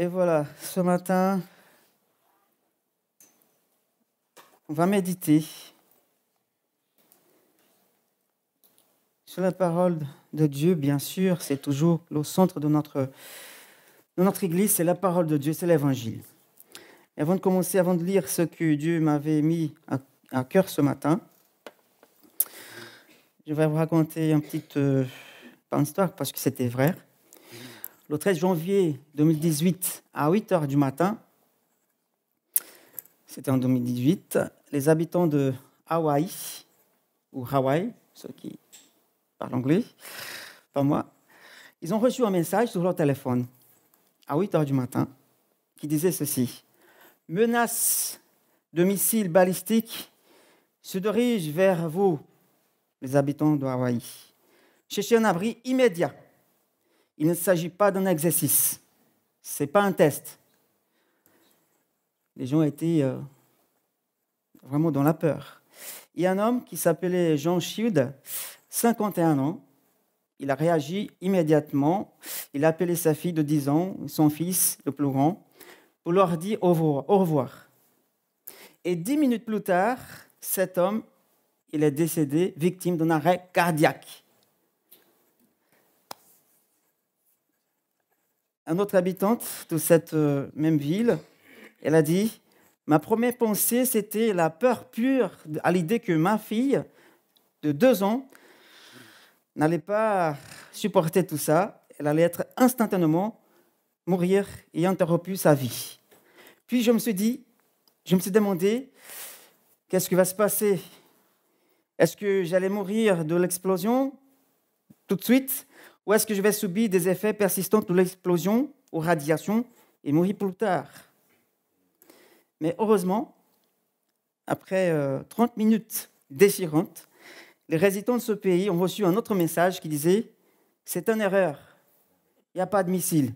Et voilà, ce matin, on va méditer sur la parole de Dieu, bien sûr. C'est toujours le centre de notre Église, c'est la parole de Dieu, c'est l'Évangile. Et avant de commencer, avant de lire ce que Dieu m'avait mis à cœur ce matin, je vais vous raconter pas une histoire, parce que c'était vrai. Le 13 janvier 2018, à 8 h du matin, c'était en 2018, les habitants de Hawaï, ou Hawaï, ceux qui parlent anglais, pas moi, ils ont reçu un message sur leur téléphone à 8 h du matin qui disait ceci: menace de missiles balistiques se dirige vers vous, les habitants de Hawaï. Cherchez un abri immédiat. Il ne s'agit pas d'un exercice. Ce n'est pas un test. Les gens étaient vraiment dans la peur. Il y a un homme qui s'appelait John Shield, 51 ans. Il a réagi immédiatement. Il a appelé sa fille de 10 ans, son fils, le plus grand, pour leur dire au revoir. Et 10 minutes plus tard, cet homme, il est décédé, victime d'un arrêt cardiaque. Une autre habitante de cette même ville, elle a dit: ma première pensée, c'était la peur pure à l'idée que ma fille de 2 ans n'allait pas supporter tout ça. Elle allait être instantanément mourir et interrompu sa vie. Puis je me suis demandé, qu'est-ce qui va se passer? Est-ce que j'allais mourir de l'explosion tout de suite? Ou est-ce que je vais subir des effets persistants de l'explosion aux radiations et mourir plus tard? Mais heureusement, après 30 minutes déchirantes, les résidents de ce pays ont reçu un autre message qui disait: c'est une erreur, il n'y a pas de missile.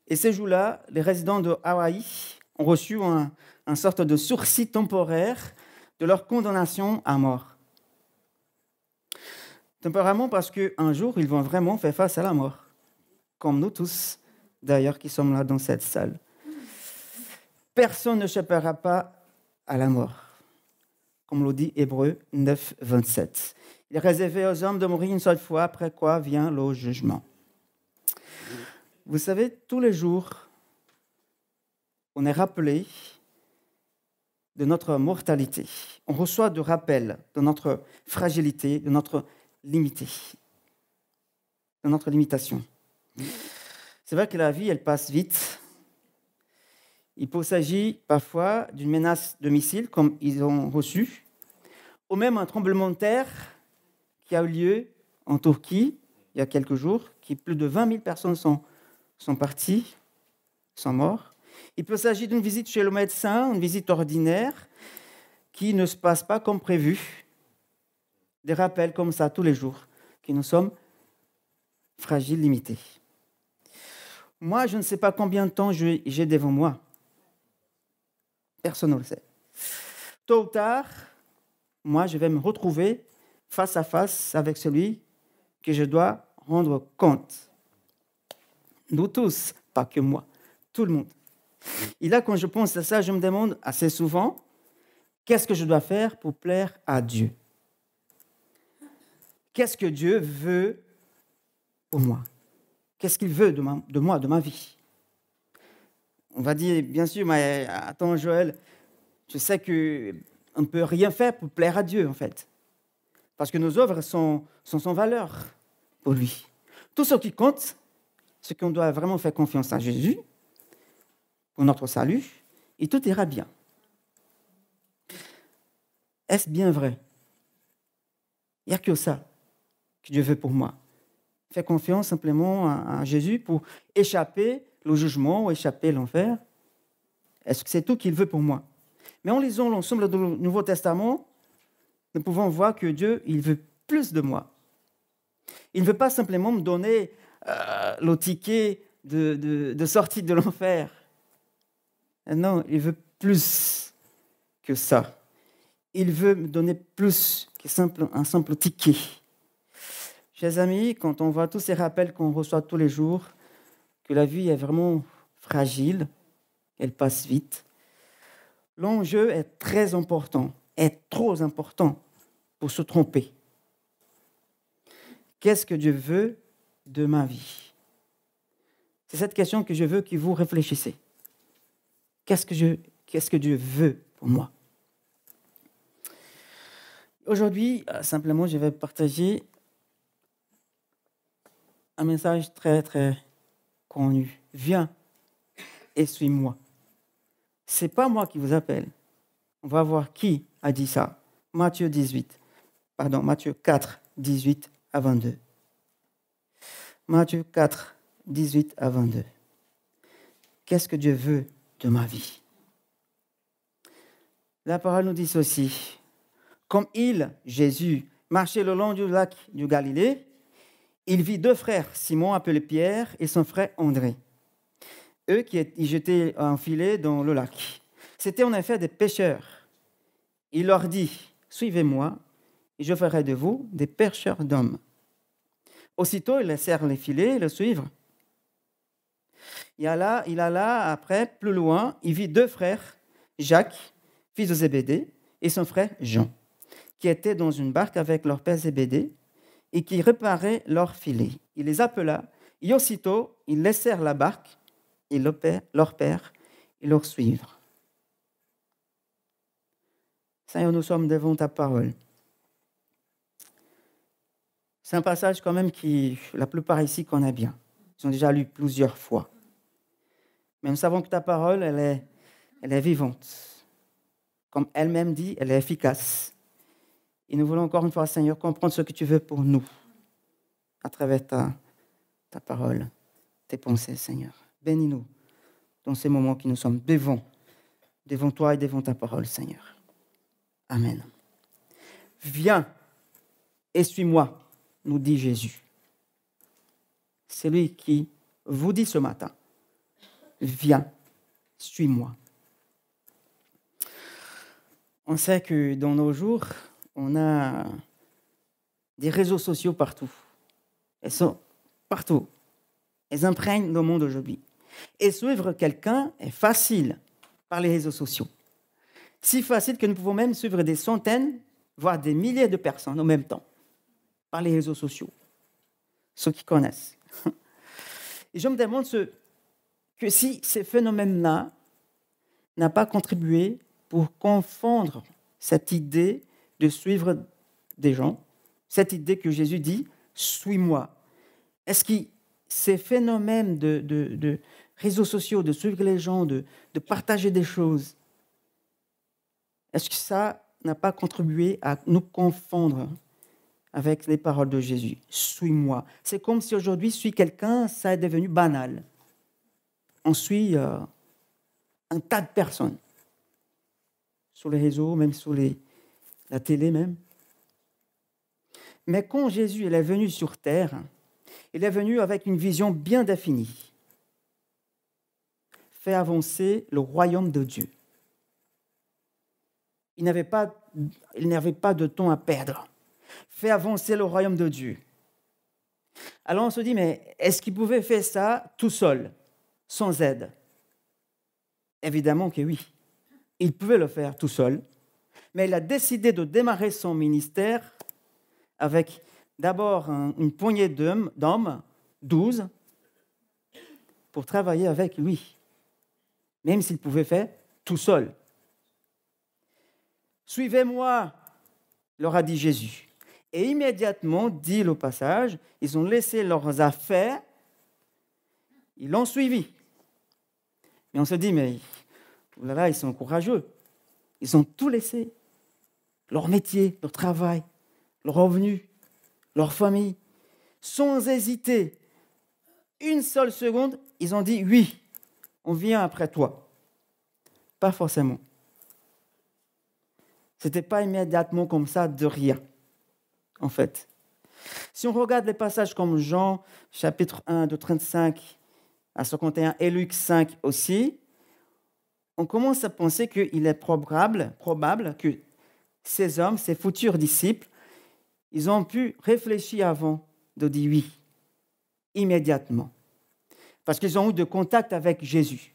Et ces jours-là, les résidents de Hawaï ont reçu une sorte de sursis temporaire de leur condamnation à mort. Temporairement parce qu'un jour, ils vont vraiment faire face à la mort, comme nous tous, d'ailleurs, qui sommes là dans cette salle. Personne n'échappera pas à la mort, comme le dit Hébreux 9, 27. Il est réservé aux hommes de mourir une seule fois, après quoi vient le jugement. Vous savez, tous les jours, on est rappelé de notre mortalité. On reçoit de rappels de notre fragilité, de notre limitation. C'est vrai que la vie, elle passe vite. Il peut s'agir parfois d'une menace de missile, comme ils ont reçu, ou même un tremblement de terre qui a eu lieu en Turquie il y a quelques jours, qui plus de 20 000 personnes sont parties, sont mortes. Il peut s'agir d'une visite chez le médecin, une visite ordinaire, qui ne se passe pas comme prévu. Des rappels comme ça tous les jours, que nous sommes fragiles, limités. Moi, je ne sais pas combien de temps j'ai devant moi. Personne ne le sait. Tôt ou tard, moi, je vais me retrouver face à face avec celui que je dois rendre compte. Nous tous, pas que moi, tout le monde. Et là, quand je pense à ça, je me demande assez souvent, qu'est-ce que je dois faire pour plaire à Dieu? Qu'est-ce que Dieu veut pour moi? Qu'est-ce qu'il veut de moi, de ma vie? On va dire, bien sûr, mais attends Joël, je sais qu'on ne peut rien faire pour plaire à Dieu, en fait. Parce que nos œuvres sont sans valeur pour lui. Tout ce qui compte, c'est qu'on doit vraiment faire confiance à Jésus pour notre salut, et tout ira bien. Est-ce bien vrai? Il n'y a que ça que Dieu veut pour moi. Faire confiance simplement à Jésus pour échapper le jugement ou échapper l'enfer. Est-ce que c'est tout qu'il veut pour moi? Mais en lisant l'ensemble du Nouveau Testament, nous pouvons voir que Dieu, il veut plus de moi. Il ne veut pas simplement me donner le ticket de sortie de l'enfer. Non, il veut plus que ça. Il veut me donner plus qu'un simple ticket. Chers amis, quand on voit tous ces rappels qu'on reçoit tous les jours, que la vie est vraiment fragile, elle passe vite. L'enjeu est très important, est trop important pour se tromper. Qu'est-ce que Dieu veut de ma vie? C'est cette question que je veux que vous réfléchissiez. Qu'est-ce que Dieu veut pour moi? Aujourd'hui, simplement, je vais partager un message très, très connu. Viens et suis-moi. Ce n'est pas moi qui vous appelle. On va voir qui a dit ça. Matthieu 4, 18 à 22. Matthieu 4, 18 à 22. Qu'est-ce que Dieu veut de ma vie? La parole nous dit ceci. Comme Jésus, marchait le long du lac du Galilée, il vit 2 frères, Simon appelé Pierre et son frère André. Eux qui jetaient un filet dans le lac. C'étaient en effet des pêcheurs. Il leur dit, « Suivez-moi, et je ferai de vous des pêcheurs d'hommes. » Aussitôt, ils laissèrent les filets et le suivre. Il alla après, plus loin, il vit 2 frères, Jacques, fils de Zébédée, et son frère Jean, qui étaient dans une barque avec leur père Zébédée et qui réparaient leurs filets. Il les appela, et aussitôt, ils laissèrent la barque et leur père et leur suivre. Seigneur, nous sommes devant ta parole. C'est un passage quand même qui, la plupart ici, connaît bien. Ils ont déjà lu plusieurs fois. Mais nous savons que ta parole, elle est vivante. Comme elle-même dit, elle est efficace. Et nous voulons encore une fois, Seigneur, comprendre ce que tu veux pour nous à travers ta parole, tes pensées, Seigneur. Bénis-nous dans ces moments qui nous sommes devant toi et devant ta parole, Seigneur. Amen. Viens et suis-moi, nous dit Jésus. C'est lui qui vous dit ce matin, viens, suis-moi. On sait que dans nos jours, on a des réseaux sociaux partout. Elles sont partout. Elles imprègnent le monde aujourd'hui. Et suivre quelqu'un est facile par les réseaux sociaux. Si facile que nous pouvons même suivre des centaines, voire des milliers de personnes en même temps, par les réseaux sociaux. Ceux qui connaissent. Et je me demande que si ces phénomènes-là n'ont pas contribué pour confondre cette idée de suivre des gens, cette idée que Jésus dit, suis-moi. Est-ce que ces phénomènes de réseaux sociaux, de suivre les gens, de partager des choses, est-ce que ça n'a pas contribué à nous confondre avec les paroles de Jésus? Suis-moi. C'est comme si aujourd'hui, suis quelqu'un, ça est devenu banal. On suit un tas de personnes. Sur les réseaux, même sur la télé même. Mais quand Jésus est venu sur terre, il est venu avec une vision bien définie. Faire avancer le royaume de Dieu. Il n'avait pas de temps à perdre. Faire avancer le royaume de Dieu. Alors on se dit, mais est-ce qu'il pouvait faire ça tout seul, sans aide? Évidemment que oui. Il pouvait le faire tout seul, mais il a décidé de démarrer son ministère avec d'abord une poignée d'hommes, 12, pour travailler avec lui, même s'il pouvait faire tout seul. Suivez-moi, leur a dit Jésus. Et immédiatement, dit le passage, ils ont laissé leurs affaires, ils l'ont suivi. Mais on se dit, mais là, ils sont courageux. Ils ont tout laissé. Leur métier, leur travail, leur revenu, leur famille. Sans hésiter, une seule seconde, ils ont dit, oui, on vient après toi. Pas forcément. Ce n'était pas immédiatement comme ça de rien, en fait. Si on regarde les passages comme Jean, chapitre 1, de 35 à 51, et Luc 5 aussi, on commence à penser qu'il est probable que ces hommes, ces futurs disciples, ils ont pu réfléchir avant de dire oui, immédiatement. Parce qu'ils ont eu de contact avec Jésus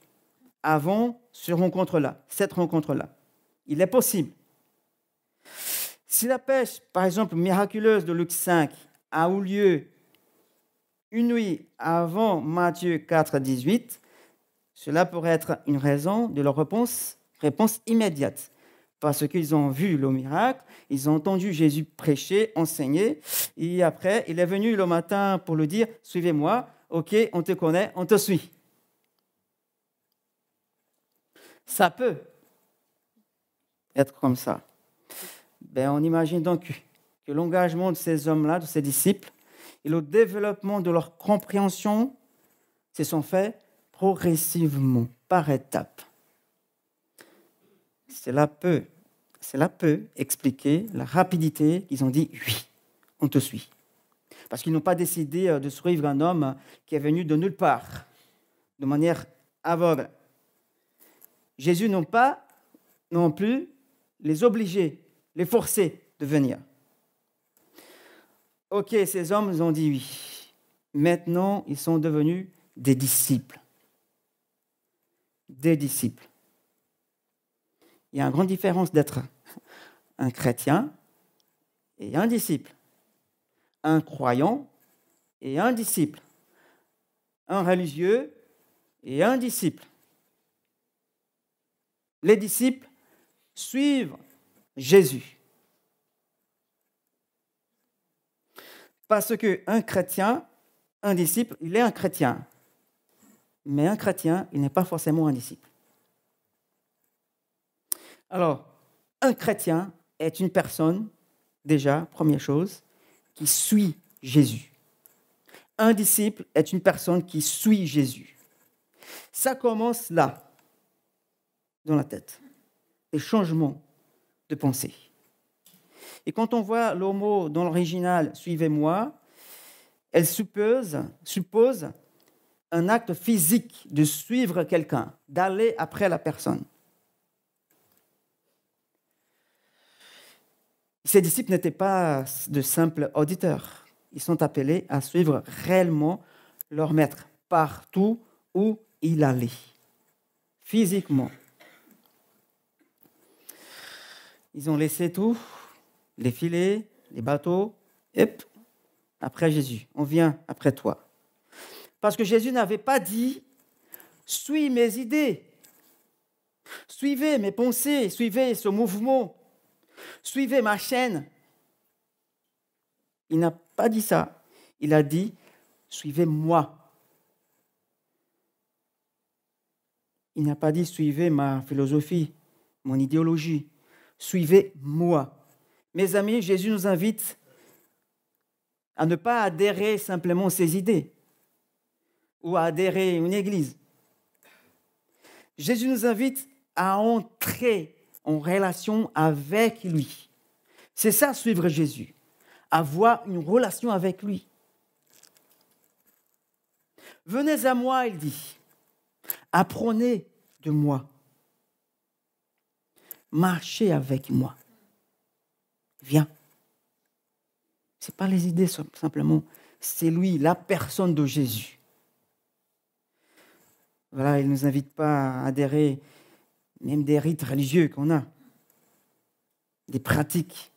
avant cette rencontre-là. Il est possible. Si la pêche, par exemple, miraculeuse de Luc 5 a eu lieu une nuit avant Matthieu 4, 18, cela pourrait être une raison de leur réponse immédiate. Parce qu'ils ont vu le miracle, ils ont entendu Jésus prêcher, enseigner, et après, il est venu le matin pour le dire, « Suivez-moi, ok, on te connaît, on te suit. » Ça peut être comme ça. On imagine donc que l'engagement de ces hommes-là, de ces disciples, et le développement de leur compréhension se sont faits progressivement, par étapes. Cela peut expliquer la rapidité qu'ils ont dit « oui, on te suit ». Parce qu'ils n'ont pas décidé de suivre un homme qui est venu de nulle part, de manière aveugle. Jésus n'a pas non plus les obligé, les forcer de venir. Ok, ces hommes ont dit oui. Maintenant, ils sont devenus des disciples. Des disciples. Il y a une grande différence d'être un chrétien et un disciple. Un croyant et un disciple. Un religieux et un disciple. Les disciples suivent Jésus. Parce qu'un chrétien, un disciple, il est un chrétien. Mais un chrétien, il n'est pas forcément un disciple. Alors, un chrétien est une personne, déjà, première chose, qui suit Jésus. Un disciple est une personne qui suit Jésus. Ça commence là, dans la tête. Des changements de pensée. Et quand on voit le mot dans l'original « suivez-moi », elle suppose un acte physique de suivre quelqu'un, d'aller après la personne. Ces disciples n'étaient pas de simples auditeurs. Ils sont appelés à suivre réellement leur maître, partout où il allait, physiquement. Ils ont laissé tout, les filets, les bateaux, et après Jésus, on vient après toi. Parce que Jésus n'avait pas dit « suis mes idées, suivez mes pensées, suivez ce mouvement, suivez ma chaîne ». Il n'a pas dit ça. Il a dit « suivez-moi ». Il n'a pas dit « suivez ma philosophie, mon idéologie ». Suivez-moi. Mes amis, Jésus nous invite à ne pas adhérer simplement à ses idées ou à adhérer à une église. Jésus nous invite à entrer en relation avec lui. C'est ça, suivre Jésus. Avoir une relation avec lui. Venez à moi, il dit. Apprenez de moi. Marchez avec moi. Viens. Ce n'est pas les idées simplement, c'est lui, la personne de Jésus. Voilà, il ne nous invite pas à adhérer même des rites religieux qu'on a, des pratiques.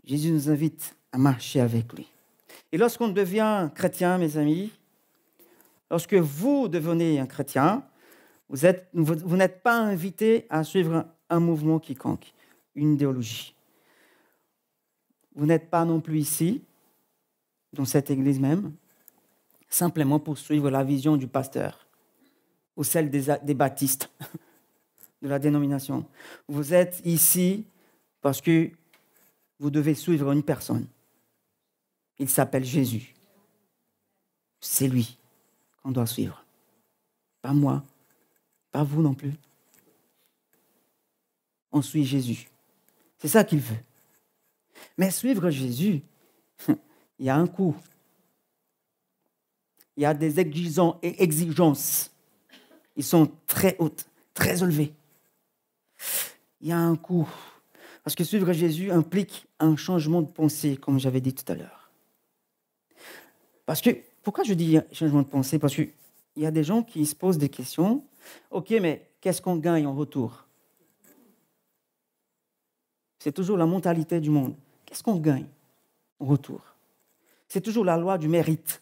Jésus nous invite à marcher avec lui. Et lorsqu'on devient chrétien, mes amis, lorsque vous devenez un chrétien, vous n'êtes pas invité à suivre un mouvement quiconque, une idéologie. Vous n'êtes pas non plus ici, dans cette église même, simplement pour suivre la vision du pasteur ou celle des baptistes de la dénomination. Vous êtes ici parce que vous devez suivre une personne. Il s'appelle Jésus. C'est lui qu'on doit suivre. Pas moi, pas vous non plus. On suit Jésus. C'est ça qu'il veut. Mais suivre Jésus, il y a un coût. Il y a des exigences. Ils sont très hautes, très élevées. Il y a un coût. Parce que suivre Jésus implique un changement de pensée, comme j'avais dit tout à l'heure. Parce que Pourquoi je dis changement de pensée? Parce qu'il y a des gens qui se posent des questions. OK, mais qu'est-ce qu'on gagne en retour? C'est toujours la mentalité du monde. Qu'est-ce qu'on gagne en retour? C'est toujours la loi du mérite.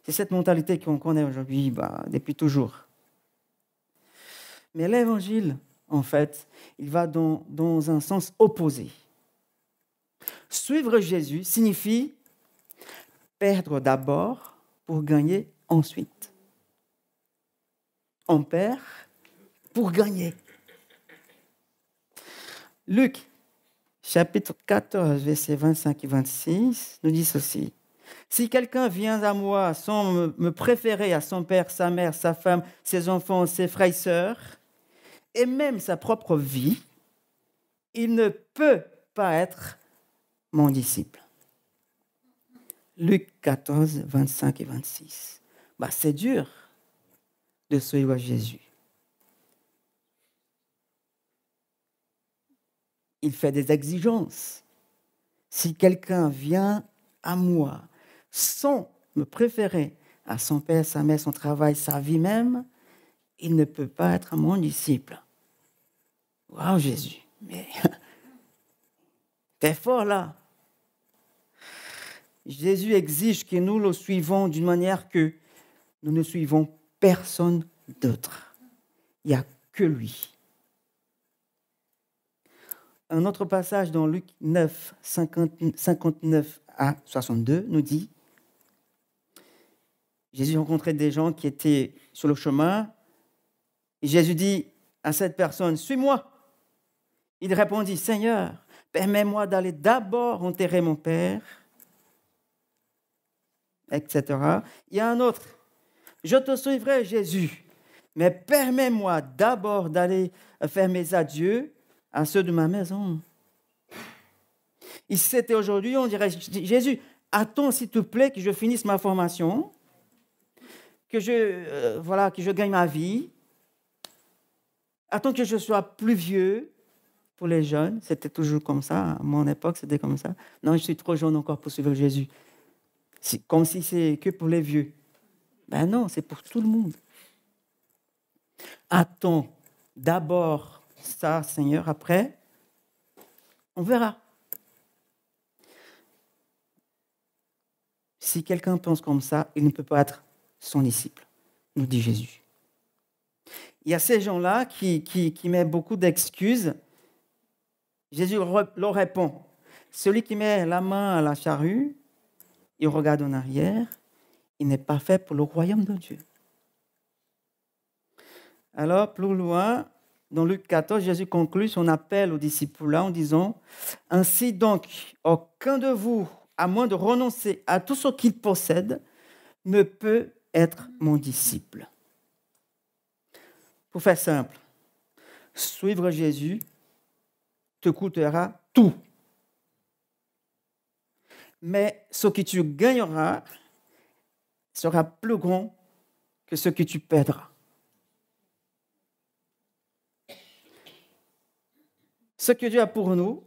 C'est cette mentalité qu'on connaît aujourd'hui depuis toujours. Mais l'évangile, en fait, il va dans un sens opposé. Suivre Jésus signifie perdre d'abord pour gagner ensuite. On perd pour gagner. Luc, chapitre 14, versets 25 et 26, nous dit ceci. Si quelqu'un vient à moi sans me préférer à son père, sa mère, sa femme, ses enfants, ses frères et sœurs, et même sa propre vie, il ne peut pas être mon disciple. Luc 14, 25 et 26. C'est dur de suivre Jésus. Il fait des exigences. Si quelqu'un vient à moi sans me préférer à son père, sa mère, son travail, sa vie même, il ne peut pas être mon disciple. Waouh, Jésus, mais t'es fort là. Jésus exige que nous le suivons d'une manière que nous ne suivons personne d'autre. Il n'y a que lui. Un autre passage dans Luc 9, 59 à 62 nous dit Jésus rencontrait des gens qui étaient sur le chemin. Et Jésus dit à cette personne, « Suis-moi ». Il répondit, « Seigneur, permets-moi d'aller d'abord enterrer mon père, etc. » Il y a un autre, « Je te suivrai, Jésus, mais permets-moi d'abord d'aller faire mes adieux à ceux de ma maison. » Et si c'était aujourd'hui, on dirait, « Jésus, attends s'il te plaît que je finisse ma formation, que je gagne ma vie. Attends que je sois plus vieux. » Pour les jeunes, c'était toujours comme ça. À mon époque, c'était comme ça. Non, je suis trop jeune encore pour suivre Jésus. C'est comme si c'est que pour les vieux. Ben non, c'est pour tout le monde. Attends d'abord ça, Seigneur, après, on verra. Si quelqu'un pense comme ça, il ne peut pas être son disciple, nous dit Jésus. Il y a ces gens-là qui mettent beaucoup d'excuses. Jésus leur répond, celui qui met la main à la charrue, il regarde en arrière, il n'est pas fait pour le royaume de Dieu. Alors, plus loin, dans Luc 14, Jésus conclut son appel aux disciples en disant, « Ainsi donc, aucun de vous, à moins de renoncer à tout ce qu'il possède, ne peut être mon disciple. » Pour faire simple, suivre Jésus te coûtera tout. Mais ce que tu gagneras sera plus grand que ce que tu perdras. Ce que Dieu a pour nous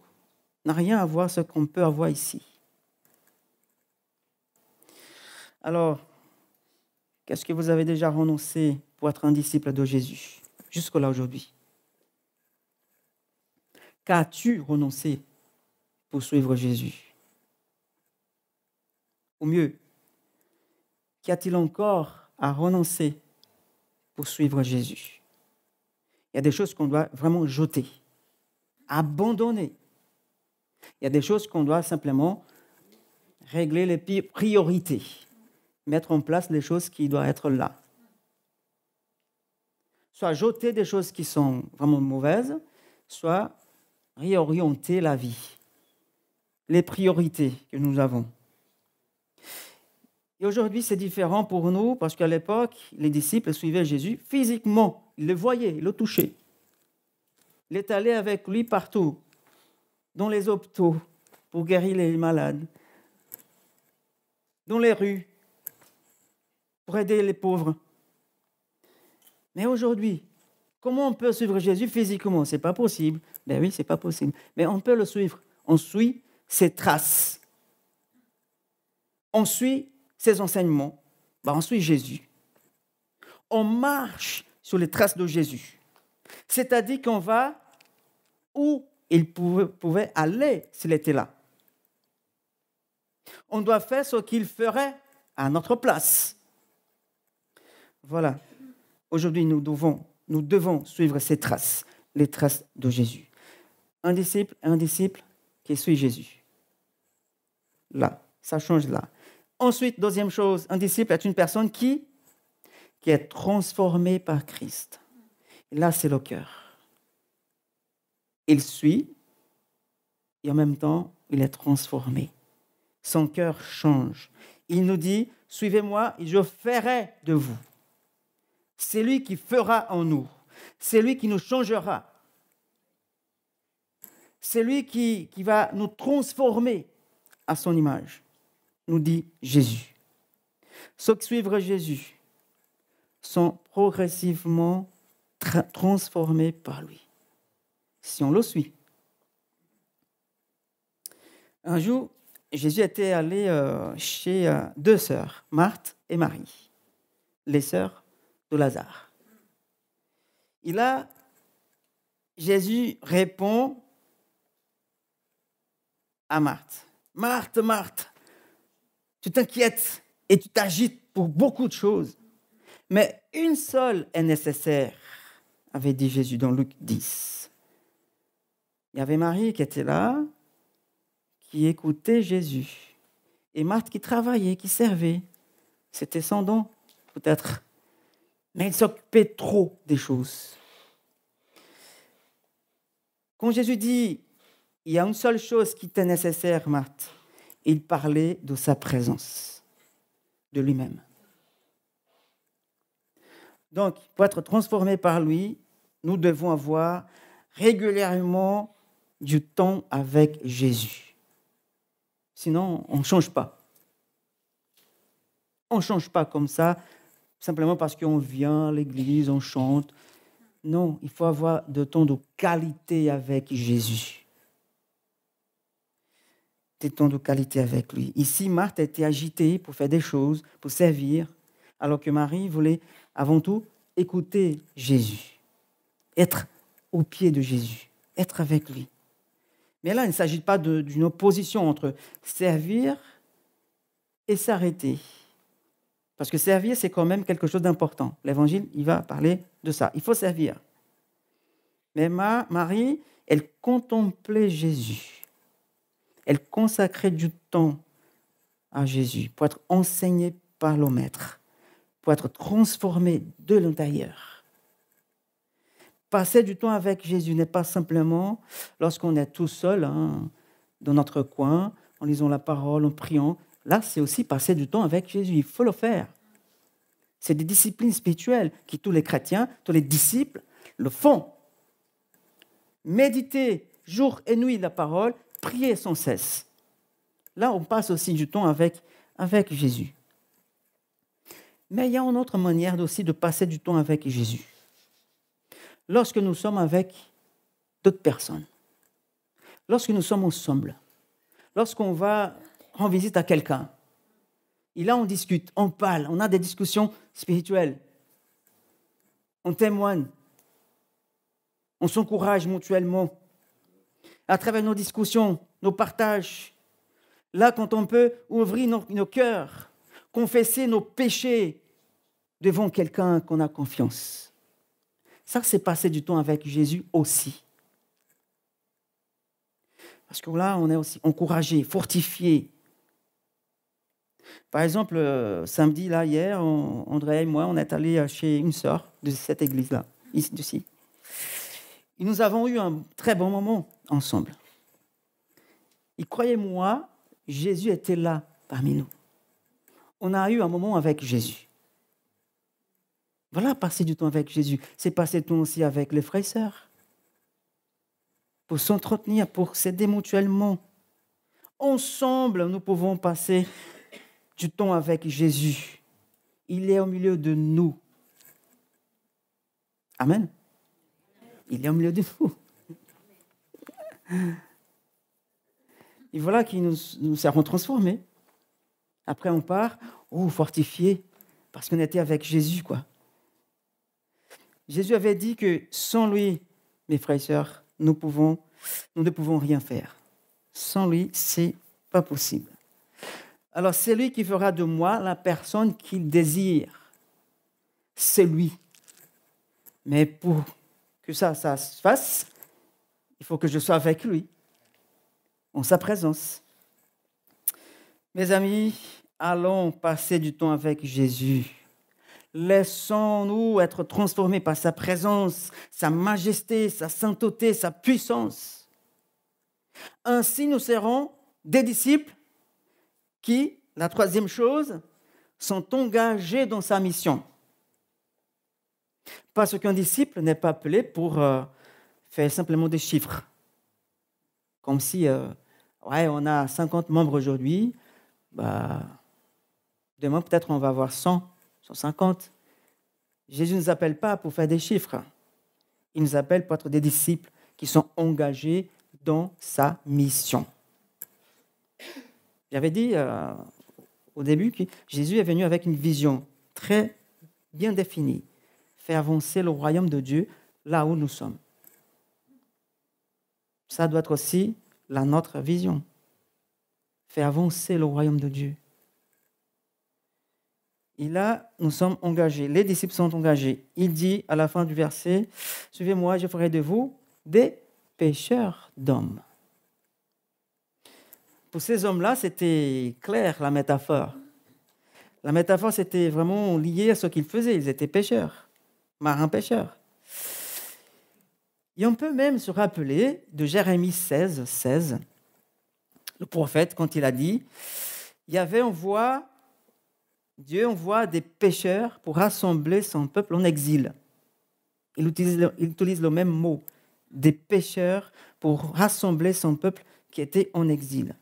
n'a rien à voir avec ce qu'on peut avoir ici. Alors, qu'est-ce que vous avez déjà renoncé pour être un disciple de Jésus, jusque-là aujourd'hui? Qu'as-tu renoncé pour suivre Jésus? Ou mieux, qu'y a-t-il encore à renoncer pour suivre Jésus? Il y a des choses qu'on doit vraiment jeter, abandonner. Il y a des choses qu'on doit simplement régler les priorités, mettre en place les choses qui doivent être là. Soit jeter des choses qui sont vraiment mauvaises, soit réorienter la vie, les priorités que nous avons. Et aujourd'hui, c'est différent pour nous parce qu'à l'époque, les disciples suivaient Jésus physiquement. Ils le voyaient, ils le touchaient. Il est allé avec lui partout, dans les hôpitaux, pour guérir les malades, dans les rues, pour aider les pauvres. Mais aujourd'hui, comment on peut suivre Jésus physiquement? Ce n'est pas possible. Ben oui, ce n'est pas possible. Mais on peut le suivre. On suit ses traces. on suit ses enseignements, on suit Jésus. On marche sur les traces de Jésus. C'est-à-dire qu'on va où il pouvait aller s'il était là. On doit faire ce qu'il ferait à notre place. Voilà. Aujourd'hui, nous devons suivre ces traces, les traces de Jésus. Un disciple qui suit Jésus. Là, ça change là. Ensuite, deuxième chose, un disciple est une personne qui est transformée par Christ. Et là, c'est le cœur. Il suit et en même temps, il est transformé. Son cœur change. Il nous dit, suivez-moi et je ferai de vous. C'est lui qui fera en nous. C'est lui qui nous changera. C'est lui qui va nous transformer à son image, nous dit Jésus. Ceux qui suivent Jésus sont progressivement transformés par lui, si on le suit. Un jour, Jésus était allé chez deux sœurs, Marthe et Marie, les sœurs de Lazare. Et là, Jésus répond à Marthe. Marthe, Marthe, tu t'inquiètes et tu t'agites pour beaucoup de choses, mais une seule est nécessaire, avait dit Jésus dans Luc 10. Il y avait Marie qui était là, qui écoutait Jésus, et Marthe qui travaillait, qui servait. C'était son don, peut-être, mais il s'occupait trop des choses. Quand Jésus dit, il y a une seule chose qui t'est nécessaire, Marthe, il parlait de sa présence, de lui-même. Donc, pour être transformé par lui, nous devons avoir régulièrement du temps avec Jésus. Sinon, on ne change pas. On ne change pas comme ça, simplement parce qu'on vient à l'église, on chante. Non, il faut avoir de temps de qualité avec Jésus. Des temps de qualité avec lui. Ici, Marthe était agitée pour faire des choses, pour servir, alors que Marie voulait avant tout écouter Jésus, être au pied de Jésus, être avec lui. Mais là, il ne s'agit pas d'une opposition entre servir et s'arrêter. Parce que servir, c'est quand même quelque chose d'important. L'Évangile, il va parler de ça. Il faut servir. Mais Marie, elle contemplait Jésus. Elle consacrait du temps à Jésus pour être enseignée par le Maître, pour être transformée de l'intérieur. Passer du temps avec Jésus n'est pas simplement lorsqu'on est tout seul dans notre coin, en lisant la parole, en priant. Là, c'est aussi passer du temps avec Jésus. Il faut le faire. C'est des disciplines spirituelles que tous les chrétiens, tous les disciples le font. Méditer jour et nuit la parole, prier sans cesse. Là, on passe aussi du temps avec Jésus. Mais il y a une autre manière aussi de passer du temps avec Jésus. Lorsque nous sommes avec d'autres personnes, lorsque nous sommes ensemble, lorsqu'on va rendre visite à quelqu'un, et là on discute, on parle, on a des discussions spirituelles, on témoigne, on s'encourage mutuellement. À travers nos discussions, nos partages, là quand on peut ouvrir nos cœurs, confesser nos péchés devant quelqu'un qu'on a confiance. Ça, c'est passer du temps avec Jésus aussi. Parce que là, on est aussi encouragé, fortifié. Par exemple, samedi, là, hier, André et moi, on est allés chez une sœur de cette église-là, ici. Et nous avons eu un très bon moment ensemble. Et croyez-moi, Jésus était là parmi nous. On a eu un moment avec Jésus. Voilà, passer du temps avec Jésus. C'est passer du temps aussi avec les frères et sœurs. Pour s'entretenir, pour s'aider mutuellement. Ensemble, nous pouvons passer du temps avec Jésus. Il est au milieu de nous. Amen. Il est au milieu de nous. Et voilà qui nous seront transformés. Après, on part, fortifié, parce qu'on était avec Jésus, quoi. Jésus avait dit que sans lui, mes frères et sœurs, nous ne pouvons rien faire. Sans lui, c'est pas possible. Alors, c'est lui qui fera de moi la personne qu'il désire. C'est lui. Mais pour que ça se fasse, il faut que je sois avec lui, en sa présence. Mes amis, allons passer du temps avec Jésus. Laissons-nous être transformés par sa présence, sa majesté, sa sainteté, sa puissance. Ainsi, nous serons des disciples qui, la troisième chose, sont engagés dans sa mission. Parce qu'un disciple n'est pas appelé pour faire simplement des chiffres. Comme si, on a 50 membres aujourd'hui, demain peut-être on va avoir 100, 150. Jésus ne nous appelle pas pour faire des chiffres. Il nous appelle pour être des disciples qui sont engagés dans sa mission. J'avais dit au début que Jésus est venu avec une vision très bien définie. Faire avancer le royaume de Dieu là où nous sommes. Ça doit être aussi notre vision. Faire avancer le royaume de Dieu. Et là, nous sommes engagés. Les disciples sont engagés. Il dit à la fin du verset, « Suivez-moi, je ferai de vous des pêcheurs d'hommes. » Pour ces hommes-là, c'était clair, la métaphore. La métaphore, c'était vraiment lié à ce qu'ils faisaient. Ils étaient pêcheurs, marins-pêcheurs. Et on peut même se rappeler de Jérémie 16, le prophète, quand il a dit, Dieu envoie des pêcheurs pour rassembler son peuple en exil. Il utilise le même mot, des pêcheurs pour rassembler son peuple qui était en exil.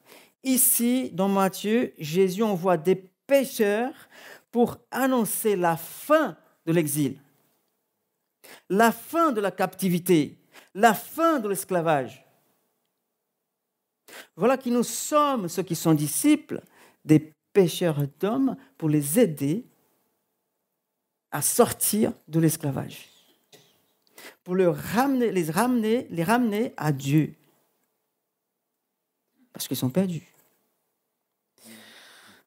Ici, dans Matthieu, Jésus envoie des pêcheurs pour annoncer la fin de l'exil, la fin de la captivité, la fin de l'esclavage. Voilà qui nous sommes, ceux qui sont disciples, des pêcheurs d'hommes pour les aider à sortir de l'esclavage, pour les ramener à Dieu, parce qu'ils sont perdus.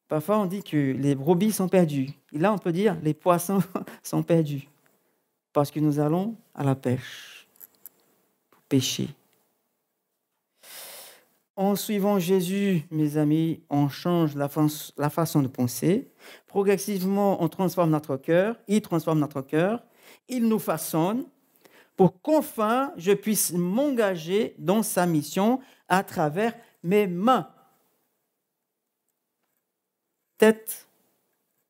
Parfois, on dit que les brebis sont perdues. Et là, on peut dire les poissons sont perdus, parce que nous allons à la pêche, pour pêcher. En suivant Jésus, mes amis, on change la façon de penser. Progressivement, on transforme notre cœur. Il transforme notre cœur. Il nous façonne pour qu'enfin, je puisse m'engager dans sa mission à travers mes mains. Tête,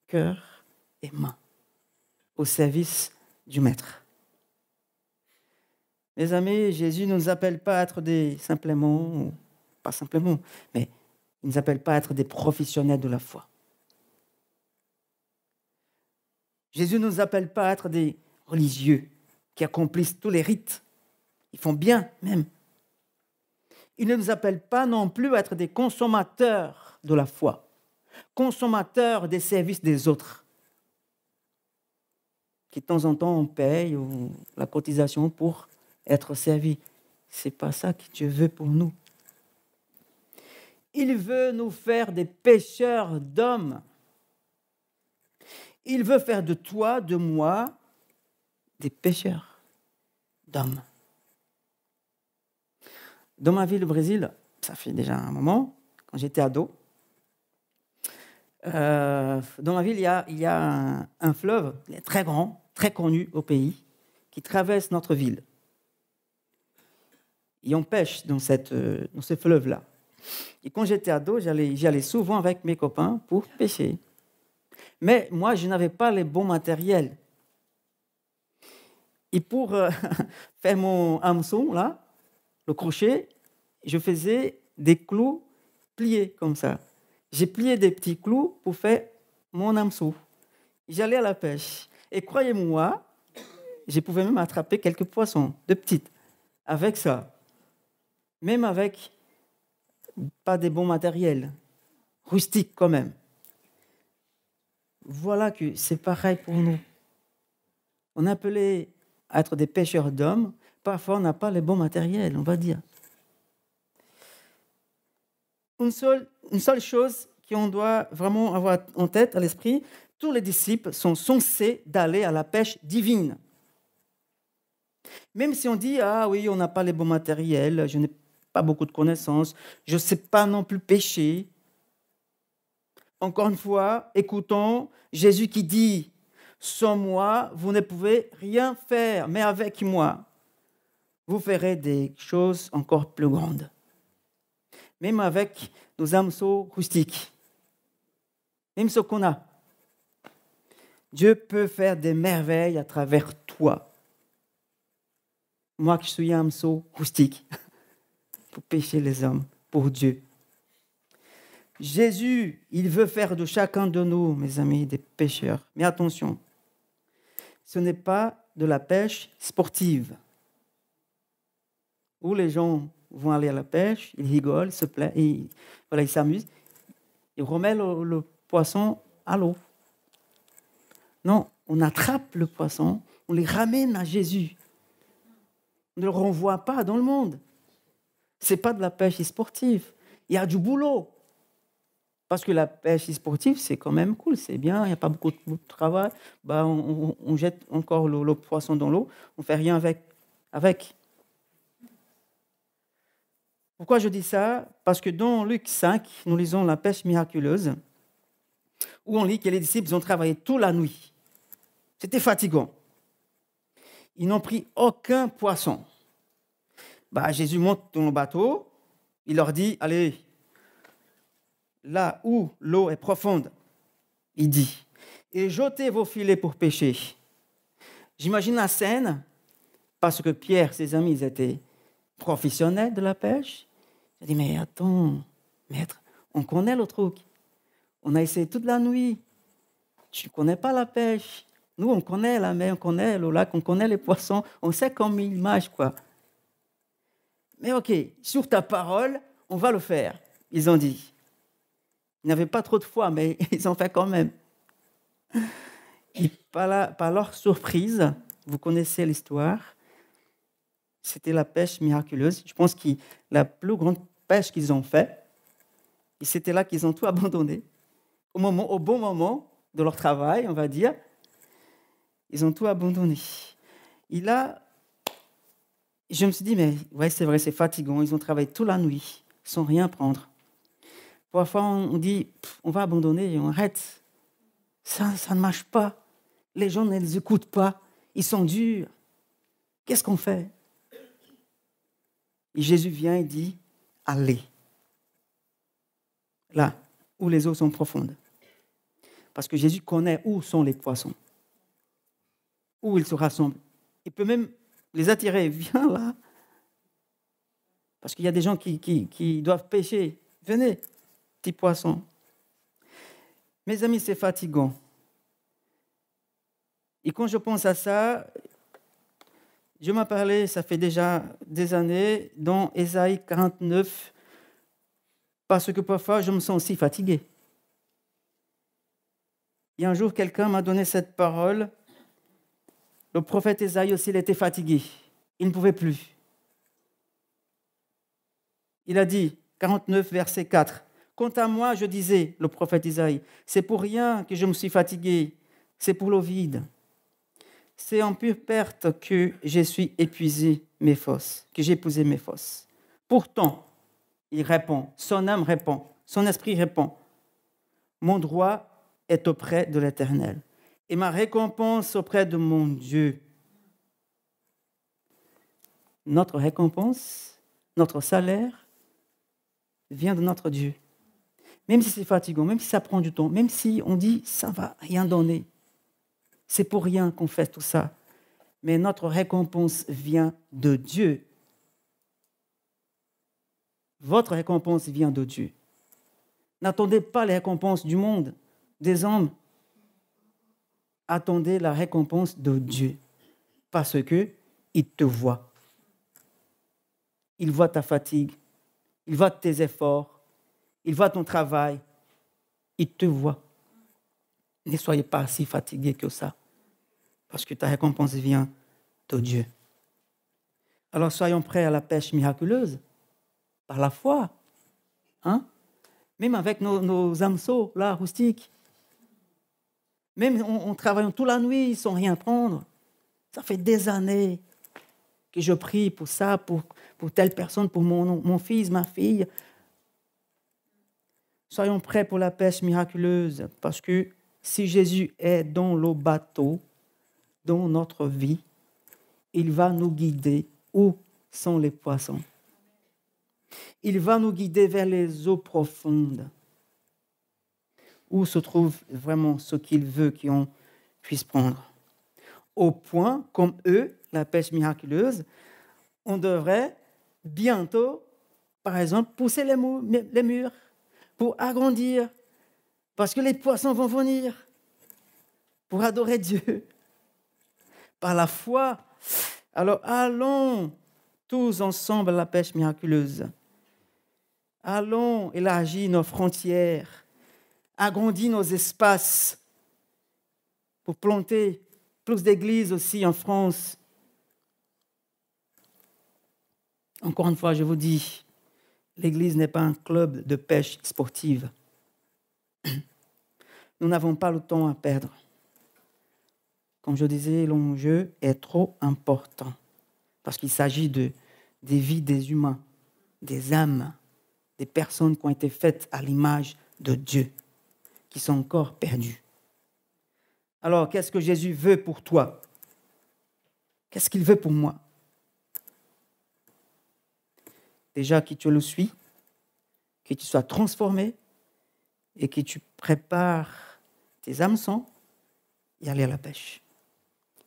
cœur et mains au service du Maître. Mes amis, Jésus ne nous appelle pas à être pas simplement, mais il ne nous appelle pas à être des professionnels de la foi. Jésus ne nous appelle pas à être des religieux qui accomplissent tous les rites. Ils font bien même. Il ne nous appelle pas non plus à être des consommateurs de la foi, consommateurs des services des autres, qui de temps en temps on paye la cotisation pour être servi. Ce n'est pas ça que Dieu veut pour nous. Il veut nous faire des pêcheurs d'hommes. Il veut faire de toi, de moi, des pêcheurs d'hommes. Dans ma ville, au Brésil, ça fait déjà un moment, quand j'étais ado, dans ma ville, il y a un fleuve très grand, très connu au pays, qui traverse notre ville. Et on pêche dans ce fleuve-là. Et quand j'étais ado, j'y allais souvent avec mes copains pour pêcher. Mais moi, je n'avais pas les bons matériels. Et pour faire mon hameçon, là, le crochet, je faisais des clous pliés comme ça. J'ai plié des petits clous pour faire mon hameçon. J'allais à la pêche. Et croyez-moi, je pouvais même attraper quelques poissons, de petites, avec ça. Même avec pas des bons matériels, rustiques quand même. voilà que c'est pareil pour nous. On est appelé à être des pêcheurs d'hommes. Parfois, on n'a pas les bons matériels, on va dire. Une seule chose qu'on doit vraiment avoir en tête, à l'esprit, tous les disciples sont censés d'aller à la pêche divine. Même si on dit, ah oui, on n'a pas les bons matériels, je n'ai pas beaucoup de connaissances, je ne sais pas non plus pêcher. Encore une fois, écoutons Jésus qui dit, sans moi, vous ne pouvez rien faire, mais avec moi, vous ferez des choses encore plus grandes. Même avec nos hameçons rustiques, même ce qu'on a, Dieu peut faire des merveilles à travers toi. Moi qui suis un hameçon rustique, pour pêcher les hommes, pour Dieu. Jésus, il veut faire de chacun de nous, mes amis, des pêcheurs. Mais attention, ce n'est pas de la pêche sportive, où les gens vont aller à la pêche, ils rigolent, se plaignent, ils s'amusent, ils remettent le poisson à l'eau. Non, on attrape le poisson, on les ramène à Jésus. On ne le renvoie pas dans le monde. Ce n'est pas de la pêche sportive. Il y a du boulot. Parce que la pêche sportive, c'est quand même cool, c'est bien, il n'y a pas beaucoup de travail. On jette encore le poisson dans l'eau, on ne fait rien avec. Pourquoi je dis ça? Parce que dans Luc 5, nous lisons la pêche miraculeuse, où on lit que les disciples ont travaillé toute la nuit. C'était fatigant. Ils n'ont pris aucun poisson. Jésus monte dans le bateau, il leur dit, allez, là où l'eau est profonde, il dit, et jetez vos filets pour pêcher. J'imagine la scène, parce que Pierre, ses amis, ils étaient professionnels de la pêche. J'ai dit, mais attends, maître, on connaît le truc. On a essayé toute la nuit. Tu ne connais pas la pêche. Nous, on connaît la mer, on connaît le lac, on connaît les poissons, on sait comment ils mangent, quoi. Mais ok, sur ta parole, on va le faire, ils ont dit. Ils n'avaient pas trop de foi, mais ils ont fait quand même. Et par leur surprise, vous connaissez l'histoire, c'était la pêche miraculeuse. Je pense que la plus grande pêche qu'ils ont faite, et c'était là qu'ils ont tout abandonné. Au bon moment de leur travail, on va dire, ils ont tout abandonné. Et là, je me suis dit, mais ouais, c'est vrai, c'est fatigant. Ils ont travaillé toute la nuit sans rien prendre. Parfois, on dit, on va abandonner et on arrête. Ça ne marche pas. Les gens ne les écoutent pas. Ils sont durs. Qu'est-ce qu'on fait? Et Jésus vient et dit, allez. Là où les eaux sont profondes. Parce que Jésus connaît où sont les poissons. Où ils se rassemblent. Il peut même les attirer. Viens là. Parce qu'il y a des gens qui doivent pêcher. Venez, petits poissons. Mes amis, c'est fatigant. Et quand je pense à ça, je m'en parlais, ça fait déjà des années, dans Ésaïe 49, parce que parfois, je me sens aussi fatigué. Et un jour, quelqu'un m'a donné cette parole. Le prophète Ésaïe aussi, il était fatigué. Il ne pouvait plus. Il a dit, 49, verset 4, « Quant à moi, je disais, le prophète Ésaïe, c'est pour rien que je me suis fatigué, c'est pour le vide. C'est en pure perte que je suis épuisé mes forces, que j'ai épuisé mes forces. Pourtant, il répond, son âme répond, son esprit répond, mon droit est auprès de l'Éternel et ma récompense auprès de mon Dieu. » Notre récompense, notre salaire vient de notre Dieu. Même si c'est fatigant, même si ça prend du temps, même si on dit ça ne va rien donner, c'est pour rien qu'on fait tout ça. Mais notre récompense vient de Dieu. Votre récompense vient de Dieu. N'attendez pas les récompenses du monde, des hommes. Attendez la récompense de Dieu. Parce qu'il te voit. Il voit ta fatigue. Il voit tes efforts. Il voit ton travail. Il te voit. Ne soyez pas si fatigués que ça, parce que ta récompense vient de Dieu. Alors soyons prêts à la pêche miraculeuse, par la foi. Hein? Même avec nos hameçons, là, roustiques. Même en travaillant toute la nuit sans rien prendre. Ça fait des années que je prie pour ça, pour telle personne, pour mon fils, ma fille. Soyons prêts pour la pêche miraculeuse, parce que si Jésus est dans le bateau, dans notre vie, il va nous guider où sont les poissons. Il va nous guider vers les eaux profondes, où se trouve vraiment ce qu'il veut qu'on puisse prendre. Au point, comme eux, la pêche miraculeuse, on devrait bientôt, par exemple, pousser les murs pour agrandir, parce que les poissons vont venir pour adorer Dieu par la foi. Alors allons tous ensemble à la pêche miraculeuse. Allons élargir nos frontières, agrandir nos espaces pour planter plus d'églises aussi en France. Encore une fois, je vous dis, l'Église n'est pas un club de pêche sportive. Nous n'avons pas le temps à perdre. Comme je disais, l'enjeu est trop important parce qu'il s'agit des vies des humains, des âmes, des personnes qui ont été faites à l'image de Dieu, qui sont encore perdues. Alors, qu'est-ce que Jésus veut pour toi? Qu'est-ce qu'il veut pour moi? Déjà que tu le suis, que tu sois transformé et que tu prépares tes hameçons et aller à la pêche.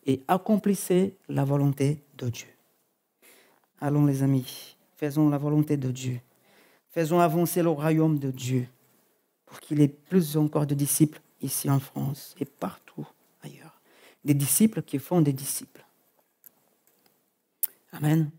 Et accomplissez la volonté de Dieu. Allons les amis, faisons la volonté de Dieu. Faisons avancer le royaume de Dieu pour qu'il y ait plus encore de disciples ici en France et partout ailleurs. Des disciples qui font des disciples. Amen.